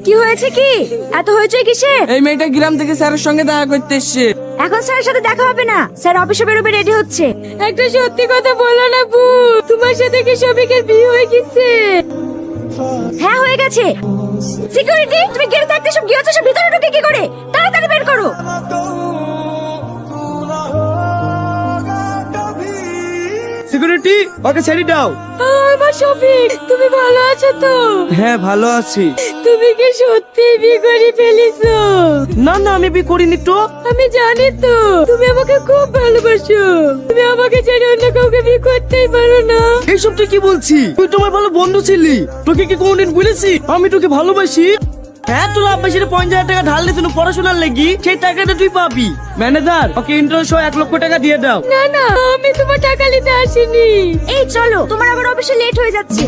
কি হয়েছে কি এত হয়েছে কিসে? এই মেয়েটা গ্রাম থেকে স্যারের সঙ্গে দেখা করতে এসছে। এখন স্যারের সাথে দেখা হবে না, স্যার অফিসে বেরোবে, রেডি হচ্ছে। একটা সত্যি কথা বলো না বু, তোমার সাথে কি শফিকের বিয়ে হয়ে গেছে? হ্যাঁ হয়ে গেছে। সিকিউরিটি, তুমি গেটে থাকতে সব গিয়েছো, সব ভিতরে ঢুকে কি করে? তাড়াতাড়ি বের করো। সিকিউরিটি, ওকে ছেড়ে দাও। আমার শফিক, তুমি ভালো আছো তো? হ্যাঁ ভালো আছি। তুমি কি সত্যি বিয়ে করে ফেলেছো? না না, আমি বিয়ে করিনি তো। আমি জানি তো তুমি আমাকে খুব ভালোবাসো, তুমি আমাকে ছেড়ে অন্য কাউকে বিয়ে করতেই পারো না। এইসব তুই কি বলছি? তুই তোমার ভালো বন্ধু ছিলি, তোকে কি কোনদিন বলেছি আমি তোকে ভালোবাসি? হ্যাঁ, তোর আব্বা সেটা 50,000 টাকা ধার দিয়েছিল পড়াশোনার লেগি, সেই টাকাটা তুই পাবি। ম্যানেজার, ওকে ইন্টারেস্ট সহ 1 লক্ষ টাকা দিয়ে দাও। না না, আমি তোমার টাকা নিতে আসিনি। এই চলো, তোমার আবার অফিসে লেট হয়ে যাচ্ছে।